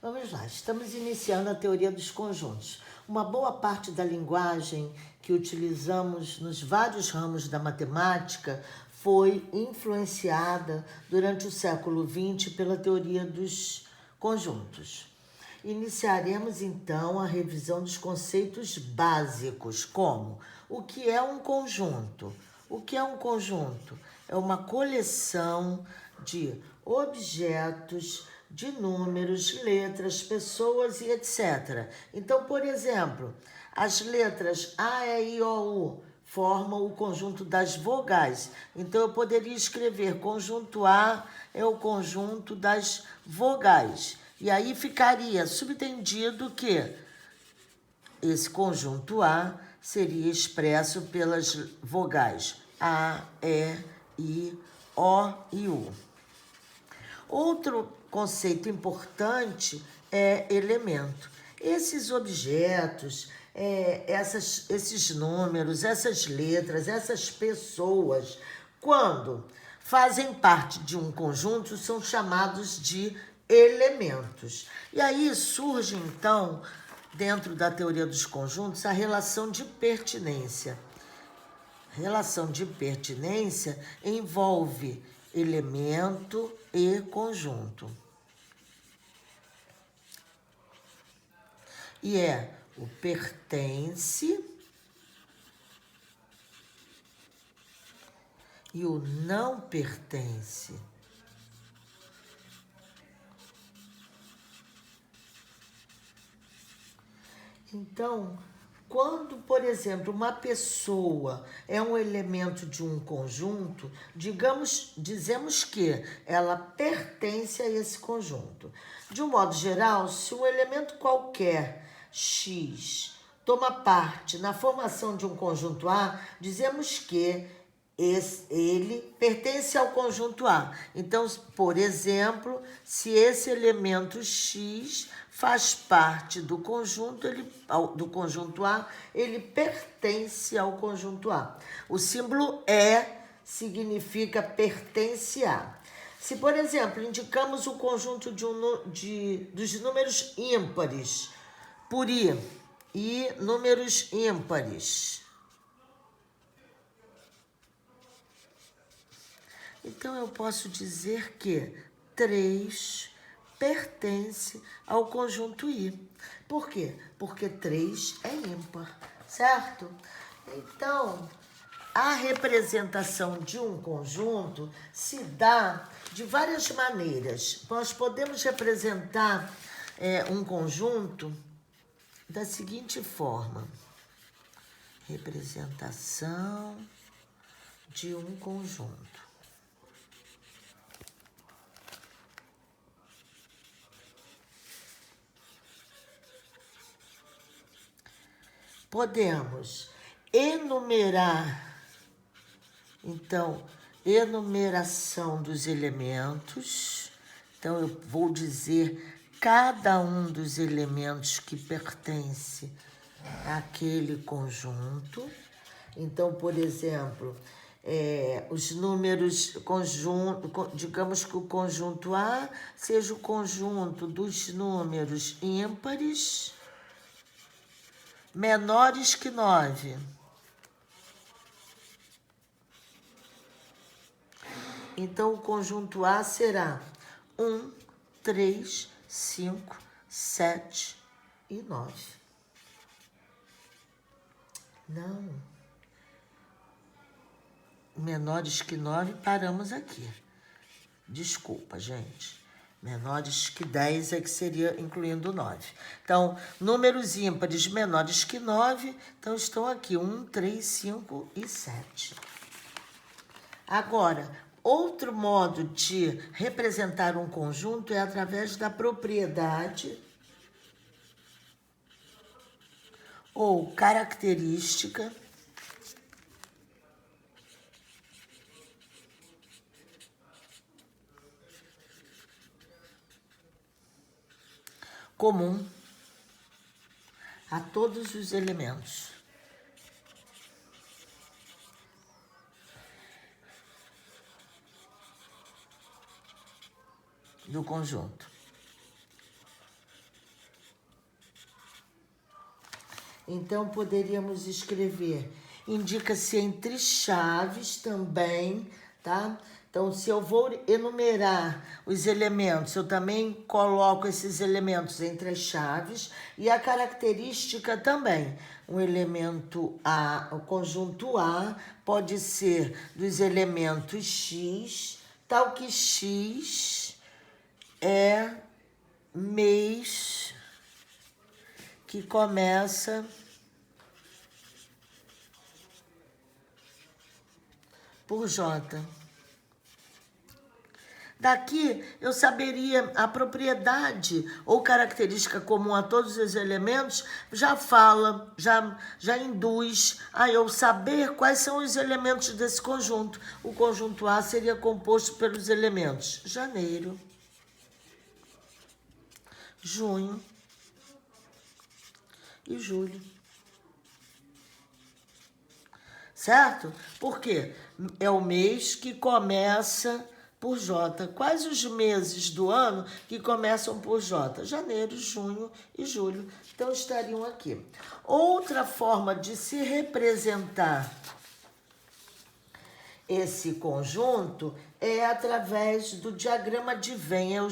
Vamos lá, estamos iniciando a teoria dos conjuntos. Uma boa parte da linguagem que utilizamos nos vários ramos da matemática foi influenciada durante o século XX pela teoria dos conjuntos. Iniciaremos então a revisão dos conceitos básicos, como o que é um conjunto? O que é um conjunto? É uma coleção de objetos, de números, letras, pessoas e etc. Então, por exemplo, as letras A, E, I, O, U formam o conjunto das vogais. Então, eu poderia escrever conjunto A é o conjunto das vogais. E aí ficaria subentendido que esse conjunto A seria expresso pelas vogais A, E, I, O e U. Outro conceito importante é elemento. Esses objetos, esses números, essas letras, essas pessoas, quando fazem parte de um conjunto, são chamados de elementos. E aí surge, então, dentro da teoria dos conjuntos, a relação de pertinência. Relação de pertinência envolve elemento e conjunto. E é o pertence e o não pertence. Então, quando, por exemplo, uma pessoa é um elemento de um conjunto, dizemos que ela pertence a esse conjunto. De um modo geral, se um elemento qualquer, X, toma parte na formação de um conjunto A, dizemos que ele pertence ao conjunto A. Então, por exemplo, se esse elemento X faz parte do conjunto A, ele pertence ao conjunto A. O símbolo significa pertence a. Se, por exemplo, indicamos o conjunto dos números ímpares por I e números ímpares, então, eu posso dizer que 3 pertence ao conjunto I. Por quê? Porque 3 é ímpar, certo? Então, a representação de um conjunto se dá de várias maneiras. Nós podemos representar um conjunto da seguinte forma. Representação de um conjunto. Podemos enumerar, então, enumeração dos elementos. Então, eu vou dizer cada um dos elementos que pertence àquele conjunto. Então, por exemplo, os números, digamos que o conjunto A seja o conjunto dos números ímpares menores que 9. Então, o conjunto A será 1, 3, 5, 7 e 9. Não. Menores que 9, paramos aqui. Desculpa, gente. Menores que 10 é que seria incluindo 9. Então, números ímpares menores que 9, então estão aqui 1, 3, 5 e 7. Agora, outro modo de representar um conjunto é através da propriedade ou característica comum a todos os elementos do conjunto. Então, poderíamos escrever, indica-se entre chaves também, tá? Então, se eu vou enumerar os elementos, eu também coloco esses elementos entre as chaves e a característica também. Um elemento A, o conjunto A, pode ser dos elementos X, tal que X é mês que começa por J. Daqui eu saberia a propriedade ou característica comum a todos os elementos, já fala, já induz a eu saber quais são os elementos desse conjunto. O conjunto A seria composto pelos elementos janeiro, junho e julho. Certo? Por quê? É o mês que começa por J. Quais os meses do ano que começam por J? Janeiro, junho e julho. Então, estariam aqui. Outra forma de se representar esse conjunto é através do diagrama de Venn.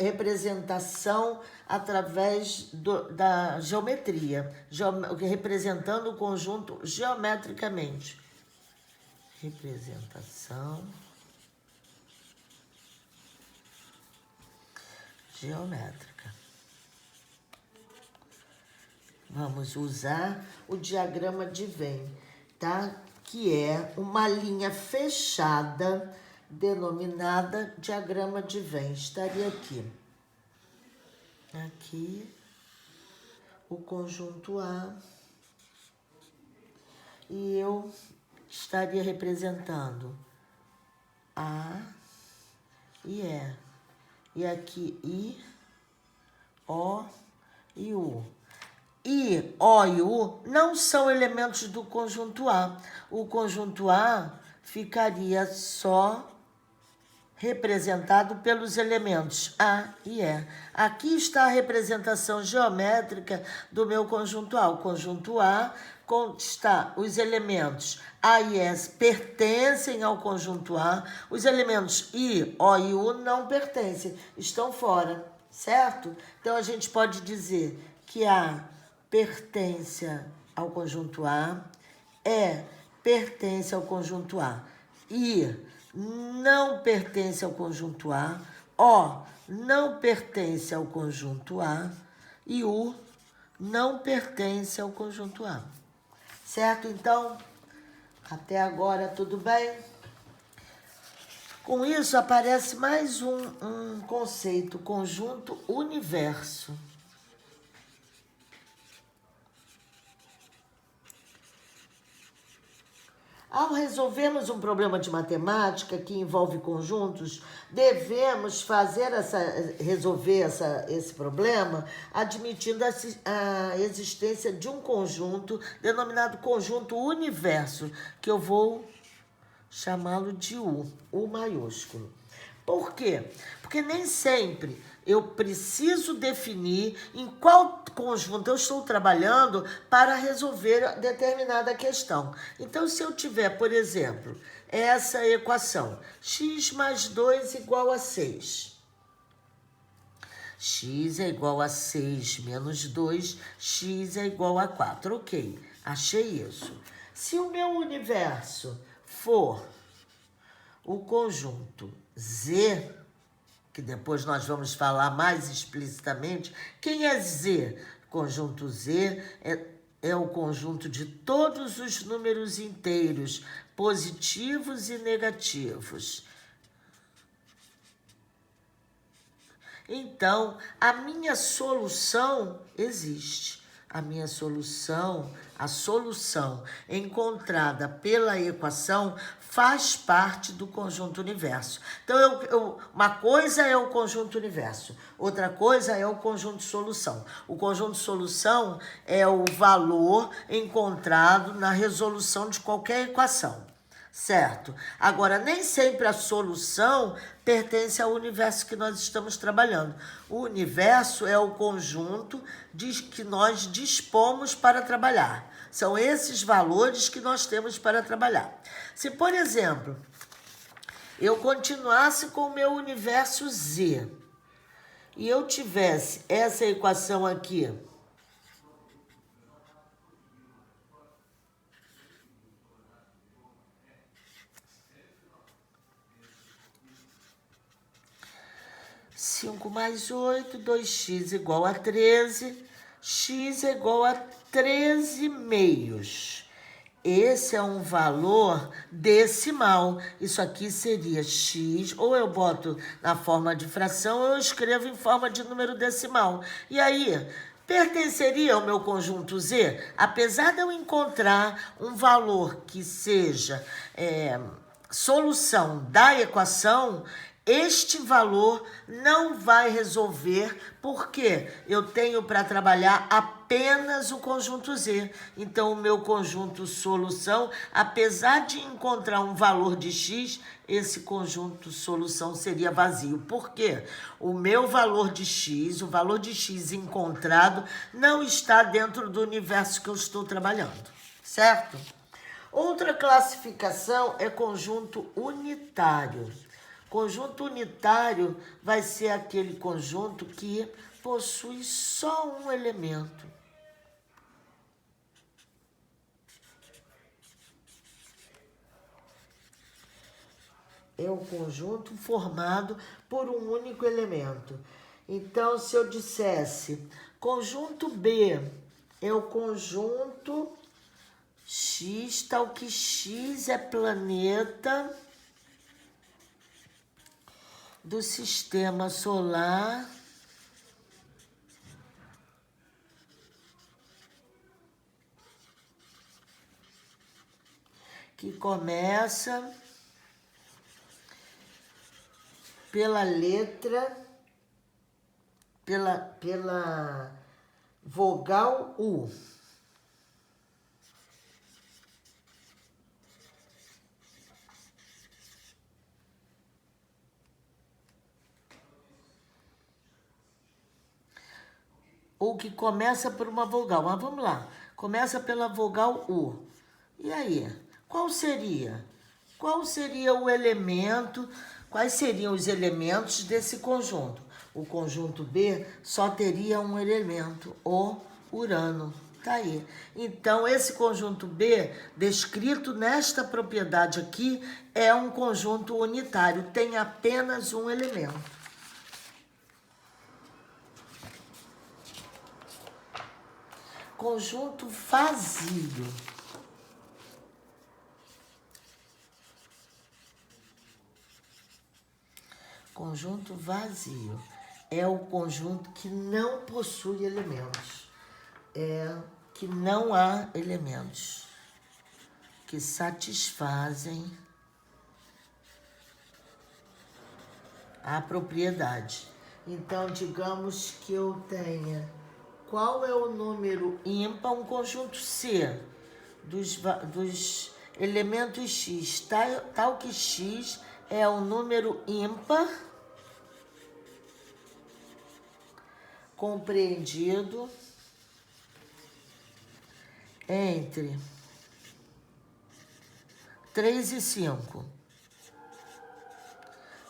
Representação através da geometria, representando o conjunto geometricamente. Representação geométrica. Vamos usar o diagrama de Venn, tá? Que é uma linha fechada denominada diagrama de Venn. Estaria aqui. Aqui, o conjunto A. E eu estaria representando A e E. E aqui I, O e U. I, O e U não são elementos do conjunto A. O conjunto A ficaria só representado pelos elementos A e E. Aqui está a representação geométrica do meu conjunto A. O conjunto A está os elementos A e S pertencem ao conjunto A, os elementos I, O e U não pertencem, estão fora, certo? Então, a gente pode dizer que A pertence ao conjunto A, E pertence ao conjunto A, I não pertence ao conjunto A, O não pertence ao conjunto A e U não pertence ao conjunto A. Certo? Então, até agora tudo bem? Com isso aparece mais um conceito, conjunto universo. Ao resolvermos um problema de matemática que envolve conjuntos, devemos resolver esse problema admitindo a existência de um conjunto denominado conjunto universo, que eu vou chamá-lo de U maiúsculo. Por quê? Porque nem sempre eu preciso definir em qual conjunto eu estou trabalhando para resolver determinada questão. Então, se eu tiver, por exemplo, essa equação, x mais 2 igual a 6. X é igual a 6 menos 2, x é igual a 4. Ok, achei isso. Se o meu universo for o conjunto Z, que depois nós vamos falar mais explicitamente, quem é Z? Conjunto Z é o conjunto de todos os números inteiros, positivos e negativos. Então, a minha solução existe. A solução encontrada pela equação faz parte do conjunto universo. Então, uma coisa é o conjunto universo, outra coisa é o conjunto solução. O conjunto solução é o valor encontrado na resolução de qualquer equação. certo? Agora, nem sempre a solução pertence ao universo que nós estamos trabalhando. O universo é o conjunto que nós dispomos para trabalhar. São esses valores que nós temos para trabalhar. Se, por exemplo, eu continuasse com o meu universo Z e eu tivesse essa equação aqui, 5 mais 8, 2x igual a 13, x é igual a 13 meios. Esse é um valor decimal. Isso aqui seria x, ou eu boto na forma de fração, ou eu escrevo em forma de número decimal. E aí, pertenceria ao meu conjunto Z? Apesar de eu encontrar um valor que seja solução da equação, este valor não vai resolver, porque eu tenho para trabalhar apenas o conjunto Z. Então, o meu conjunto solução, apesar de encontrar um valor de x, esse conjunto solução seria vazio. Por quê? O meu valor de x, o valor de x encontrado, não está dentro do universo que eu estou trabalhando, certo? Outra classificação é conjunto unitário. Conjunto unitário vai ser aquele conjunto que possui só um elemento. É um conjunto formado por um único elemento. Então, se eu dissesse conjunto B é o conjunto X, tal que X é planeta do sistema solar que começa pela letra, pela vogal U. Ou que começa por uma vogal. Mas vamos lá. Começa pela vogal U. E aí? Qual seria? Qual seria o elemento? Quais seriam os elementos desse conjunto? O conjunto B só teria um elemento, o Urano. Tá aí. Então, esse conjunto B, descrito nesta propriedade aqui, é um conjunto unitário. Tem apenas um elemento. Conjunto vazio. Conjunto vazio é o conjunto que não possui elementos. Que não há elementos que satisfazem a propriedade. Então, digamos que eu tenha... Qual é o número ímpar? Um conjunto C dos elementos X, tal que X é um número ímpar compreendido entre 3 e 5.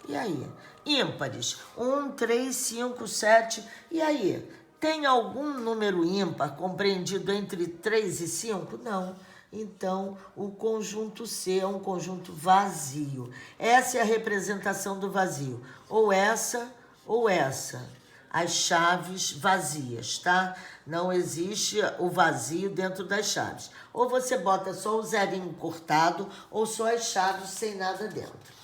E aí? Ímpares. 1, 3, 5, 7. E aí? Tem algum número ímpar compreendido entre 3 e 5? Não. Então, o conjunto C é um conjunto vazio. Essa é a representação do vazio. Ou essa, ou essa. As chaves vazias, tá? Não existe o vazio dentro das chaves. Ou você bota só o zerinho cortado, ou só as chaves sem nada dentro.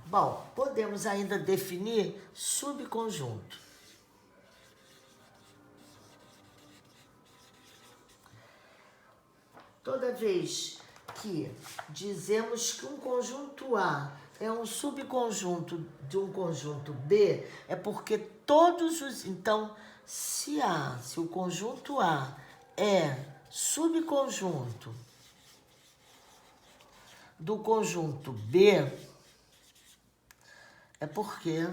Bom, podemos ainda definir subconjunto. Toda vez que dizemos que um conjunto A é um subconjunto de um conjunto B, é porque todos os... Então, se o conjunto A é subconjunto do conjunto B é porque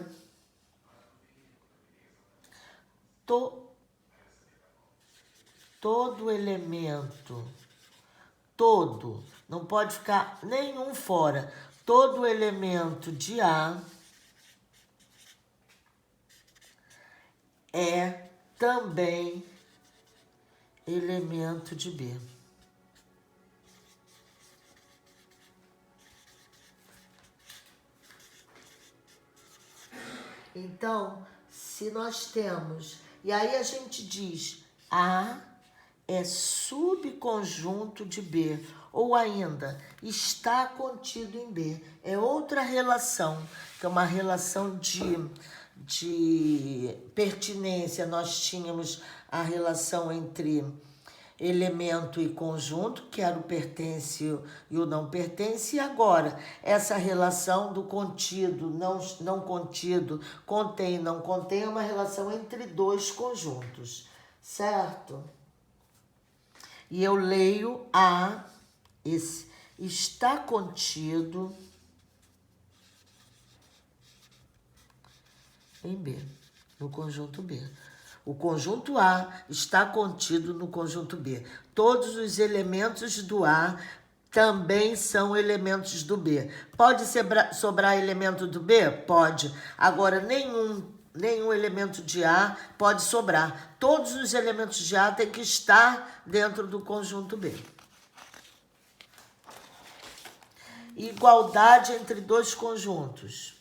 todo elemento, não pode ficar nenhum fora, todo elemento de A é também elemento de B. Então, se nós temos, e aí a gente diz A é subconjunto de B, ou ainda está contido em B. É outra relação, que é uma relação de pertinência. Nós tínhamos a relação entre elemento e conjunto, que era o pertence e o não pertence, e agora essa relação do contido, não contido, contém, não contém, é uma relação entre dois conjuntos, certo? E eu leio esse está contido em B, no conjunto B. O conjunto A está contido no conjunto B. Todos os elementos do A também são elementos do B. Pode sobrar elemento do B? Pode. Agora, nenhum elemento de A pode sobrar. Todos os elementos de A têm que estar dentro do conjunto B. Igualdade entre dois conjuntos.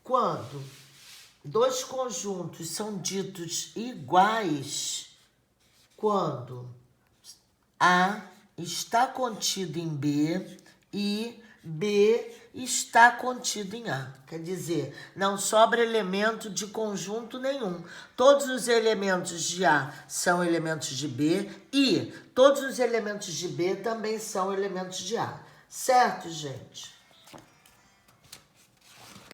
Quando dois conjuntos são ditos iguais, quando A está contido em B e B está contido em A. Quer dizer, não sobra elemento de conjunto nenhum. Todos os elementos de A são elementos de B e todos os elementos de B também são elementos de A. Certo, gente?